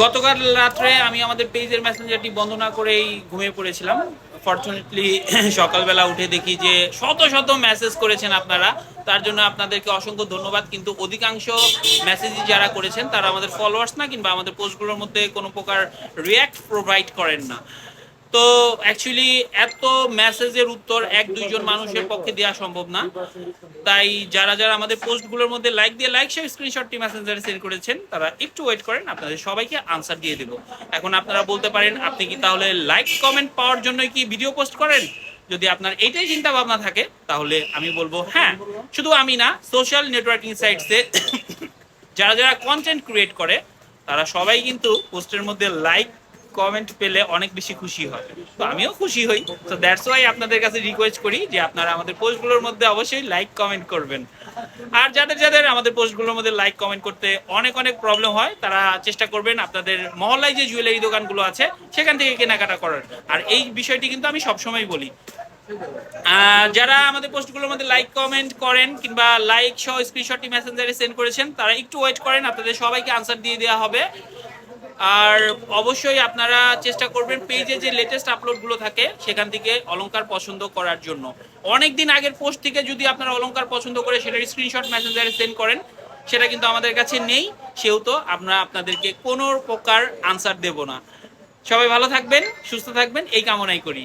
গতকাল রাত্রে আমি আমাদের পেজের মেসেঞ্জারটি বন্ধ না করেই ঘুমিয়ে পড়েছিলাম। ফরচুনেটলি সকালবেলা উঠে দেখি যে শত শত মেসেজ করেছেন আপনারা, তার জন্য আপনাদেরকে অসংখ্য ধন্যবাদ। কিন্তু অধিকাংশ মেসেজই যারা করেছেন তারা আমাদের ফলোয়ার্স না, কিংবা আমাদের পোস্টগুলোর মধ্যে কোনো প্রকার রিয়্যাক্ট প্রোভাইড করেন না। তো অ্যাকচুয়ালি এত মেসেজের উত্তর এক দুইজন মানুষের পক্ষে দেওয়া সম্ভব না। তাই যারা যারা আমাদের পোস্টগুলোর মধ্যে লাইক দিয়ে লাইক সহ স্ক্রিনশটটি মেসেঞ্জারে সেন্ড করেছেন তারা একটু ওয়েট করেন, আপনাদের সবাইকে আনসার দিয়ে দেব। এখন আপনারা বলতে পারেন, আপনি কি তাহলে লাইক কমেন্ট পাওয়ার জন্যই কি ভিডিও পোস্ট করেন? যদি আপনার এইটাই চিন্তা ভাবনা থাকে তাহলে আমি বলবো হ্যাঁ, শুধু আমি না, সোশ্যাল নেটওয়ার্কিং সাইটসে যারা যারা কন্টেন্ট ক্রিয়েট করে তারা সবাই কিন্তু পোস্টের মধ্যে লাইক কমেন্ট পেলে অনেক বেশি খুশি হয়। তো আমিও খুশি হই। তো দ্যাটস ওয়াই আপনাদের কাছে রিকোয়েস্ট করি যে আপনারা আমাদের পোস্টগুলোর মধ্যে অবশ্যই লাইক কমেন্ট করবেন। আর যাদের যাদের আমাদের পোস্টগুলোর মধ্যে লাইক কমেন্ট করতে অনেক অনেক প্রবলেম হয়, তারা চেষ্টা করবেন আপনাদের মহল্লায় যে জুয়েলারি দোকানগুলো আছে সেখান থেকে কেনাকাটা করার। আর এই বিষয়টি কিন্তু আমি সবসময় বলি, যারা আমাদের পোস্টগুলোর মধ্যে লাইক কমেন্ট করেন কিংবা লাইক সহ স্ক্রিনশটটি মেসেঞ্জারে সেন্ড করেছেন তারা একটু ওয়েট করেন, আপনাদের সবাইকে আনসার দিয়ে দেওয়া হবে। আর অবশ্যই আপনারা চেষ্টা করবেন পেজে যে লেটেস্ট আপলোডগুলো থাকে সেখান থেকে অলংকার পছন্দ করার জন্য। অনেক দিন আগের পোস্ট থেকে যদি আপনারা অলংকার পছন্দ করে সেটার স্ক্রিনশট মেসেঞ্জারে সেন্ড করেন, সেটা কিন্তু আমাদের কাছে নেই, সেহেতু আমরা আপনাদেরকে কোনো প্রকার আনসার দেব না। সবাই ভালো থাকবেন, সুস্থ থাকবেন, এই কামনাই করি।